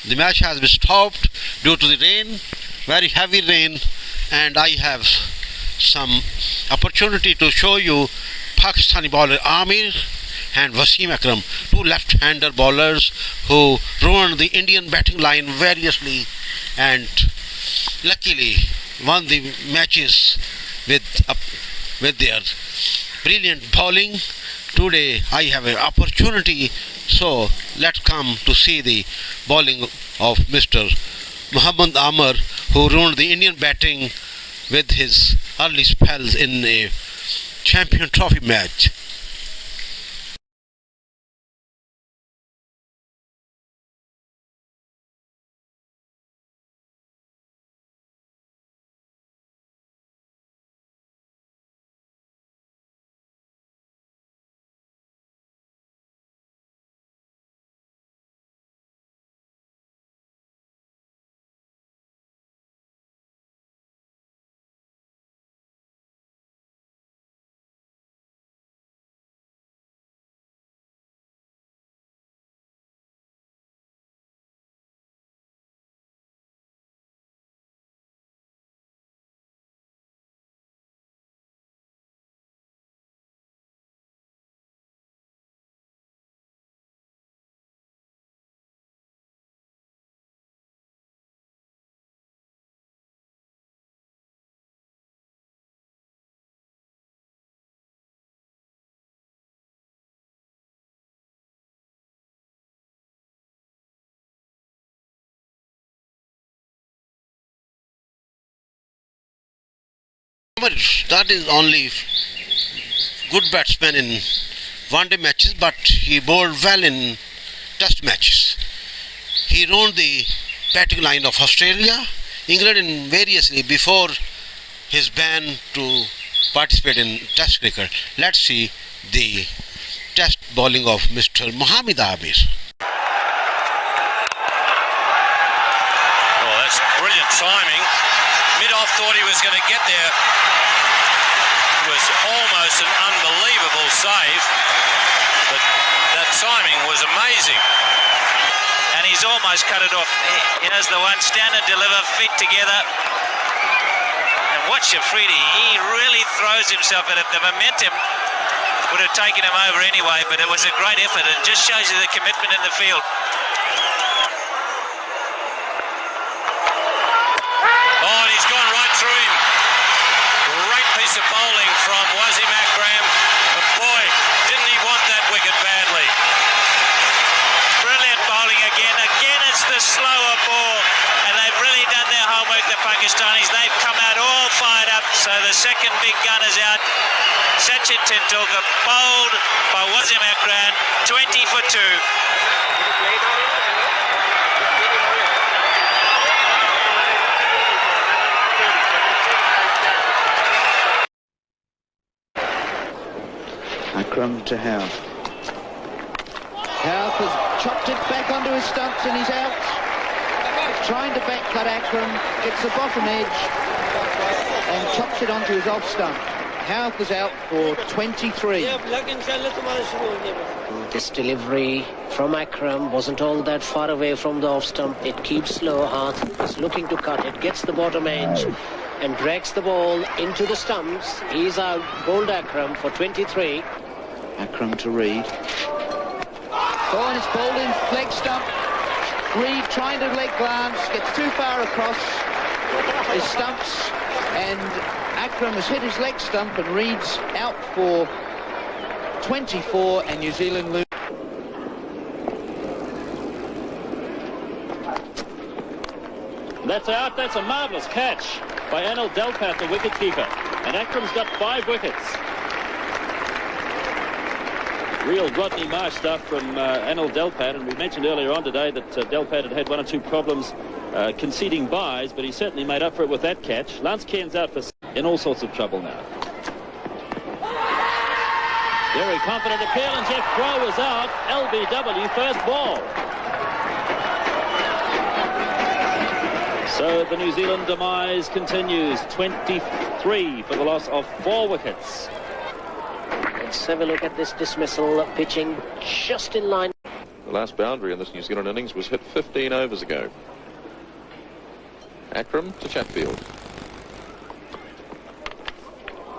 The match has been stopped due to the rain, very heavy rain, and I have some opportunity to show you Pakistani bowler Amir and Wasim Akram, two left-hander bowlers who ruined the Indian batting line variously and luckily won the matches with their brilliant bowling. Today I have an opportunity, so let's come to see the bowling of Mr. Muhammad Amir, who ruined the Indian batting with his early spells in a champion trophy match. That is only good batsman in one-day matches, but he bowled well in test matches. He ruined the batting line of Australia, England in variously before his ban to participate in test cricket. Let's see the test bowling of Mr. Muhammad Amir. Oh, that's brilliant timing. Mid-off thought he was going to get there. It was almost an unbelievable save, but that timing was amazing. And he's almost cut it off. He has the one, stand and deliver, feet together. And watch Afridi, he really throws himself at it. The momentum would have taken him over anyway, but it was a great effort. It just shows you the commitment in the field. Oh, and he's gone right through him. Great piece of bowling from Wasim Akram. But boy, didn't he want that wicket badly. Brilliant bowling again. Again, it's the slower ball. And they've really done their homework, the Pakistanis. They've come out all fired up. So the second big gun is out. Sachin Tendulkar bowled by Wasim Akram. 20 for 2. Akram to Howe. Howe has chopped it back onto his stumps and he's out. Trying to back cut Akram, gets the bottom edge and chops it onto his off stump. Howe is out for 23. This delivery from Akram wasn't all that far away from the off stump. It keeps low, Hart is looking to cut it, gets the bottom edge and drags the ball into the stumps. He's out, bowled Akram for 23. Akram to Reed. Oh, and it's bowled in leg stump. Reed trying to leg glance, gets too far across his stumps, and Akram has hit his leg stump, and Reed's out for 24, and New Zealand lose. That's out. That's a marvellous catch by Anil Delpat, the wicketkeeper. And Akram's got 5 wickets. Real Rodney Marsh stuff from Anil Delpat, and we mentioned earlier on today that Delpat had 1 or 2 problems conceding byes, but he certainly made up for it with that catch. Lance Cairns out for in all sorts of trouble now. Very confident appeal, and Jeff Crow is out. LBW first ball. So the New Zealand demise continues. 23 for the loss of 4 wickets. Let's have a look at this dismissal, pitching just in line. The last boundary in this New Zealand innings was hit 15 overs ago. Akram to Chatfield.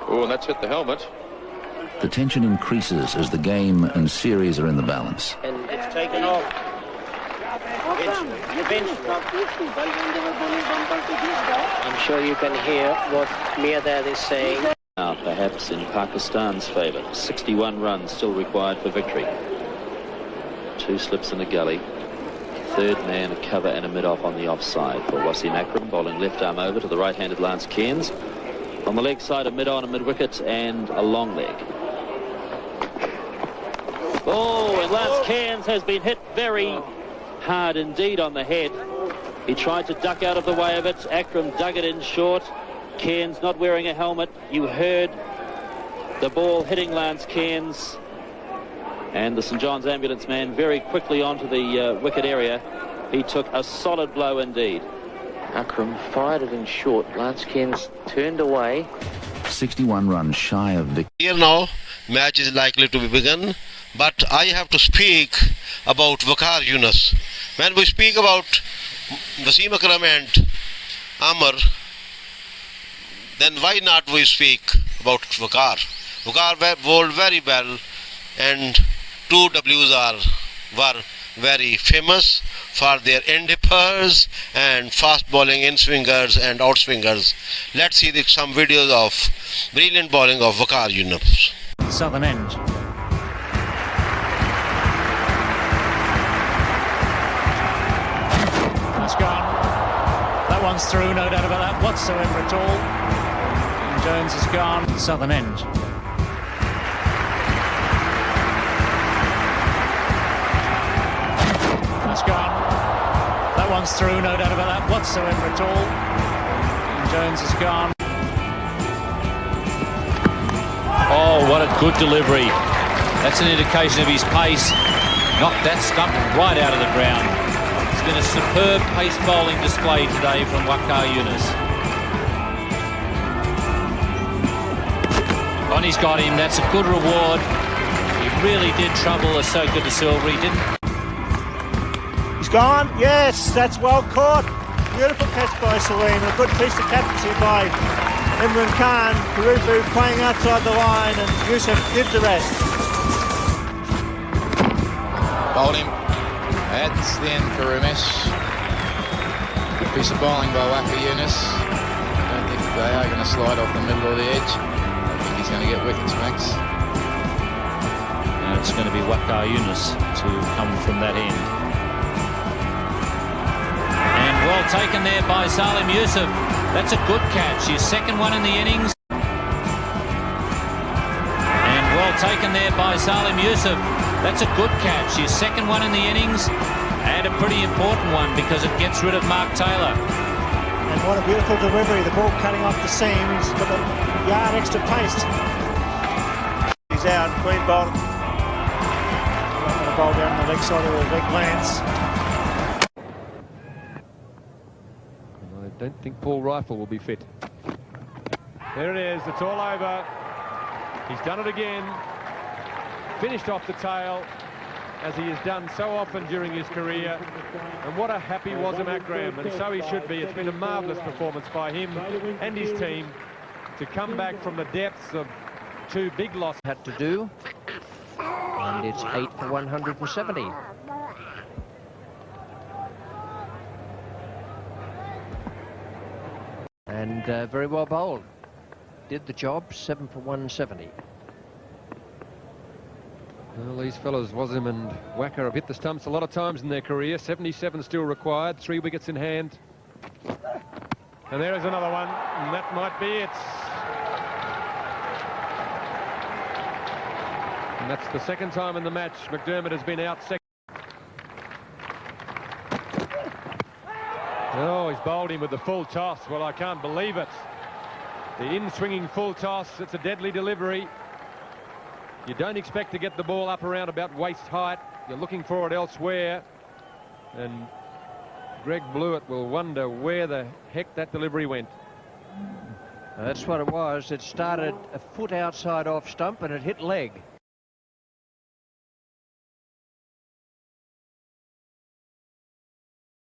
Oh, and that's hit the helmet. The tension increases as the game and series are in the balance. And it's taken off. I'm sure you can hear what Mirdad is saying. Now, perhaps in Pakistan's favour. 61 runs still required for victory. 2 slips in the gully. Third man a cover and a mid-off on the offside for Wasim Akram, bowling left arm over to the right-handed Lance Cairns. On the leg side, a mid-on, a mid-wicket and a long leg. Oh, and Lance Cairns has been hit very hard indeed on the head. He tried to duck out of the way of it. Akram dug it in short. Cairns not wearing a helmet. You heard the ball hitting Lance Cairns. And the St John's ambulance man very quickly onto the wicket area. He took a solid blow indeed. Akram fired it in short. Lance Cairns turned away. 61 runs shy of victory. Here now, match is likely to be begun, but I have to speak about Waqar Younis. When we speak about Waseem Akram and Amir, then why not we speak about Waqar? Waqar bowled very well, and 2 Ws were very famous for their end-hippers and fast bowling in-swingers and out-swingers. Let's see some videos of brilliant bowling of Waqar Younis. Southern end. That's gone. That one's through, no doubt about that whatsoever at all. And Jones has gone. Southern end. That's gone. That one's through, no doubt about that whatsoever at all. And Jones has gone. Oh, what a good delivery. That's an indication of his pace. Knocked that stump right out of the ground. It's been a superb pace bowling display today from Waqar Younis. And he's got him. That's a good reward. He really did trouble Ahsoka de Silva. He didn't. He's gone. Yes, that's well caught. Beautiful catch by Salim. A good piece of captaincy by Imran Khan. Karufu playing outside the line, and Yusuf did the rest. Bowled him. That's the end for Umesh. Good piece of bowling by Waqar Younis. I don't think they are going to slide off the middle or the edge. I think he's going to get wickets, Max. And it's going to be Waqar Younis to come from that end. Well taken there by Salim Yusuf. That's a good catch. His second one in the innings. And well taken there by Salim Yusuf. That's a good catch. His second one in the innings. And a pretty important one because it gets rid of Mark Taylor. And what a beautiful delivery. The ball cutting off the seam. He's got a yard extra pace. He's out. Clean bowl. Not going to bowl down the leg side of the leg lands. I don't think Paul Rifle will be fit. There it is, it's all over. He's done it again. Finished off the tail, as he has done so often during his career. And what a happy Wasim Akram, and so he should be. It's been a marvellous performance by him and his team to come back from the depths of 2 big losses. Had to do, and it's 8 for 170. And very well bowled. Did the job, 7 for 170. Well, these fellows, Wasim and Waqar, have hit the stumps a lot of times in their career. 77 still required, 3 wickets in hand. And there is another one, and that might be it. And that's the second time in the match McDermott has been out second. Oh, he's bowled him with the full toss. Well, I can't believe it. The in-swinging full toss, it's a deadly delivery. You don't expect to get the ball up around about waist height. You're looking for it elsewhere. And Greg Blewett will wonder where the heck that delivery went. That's what it was. It started a foot outside off stump and it hit leg.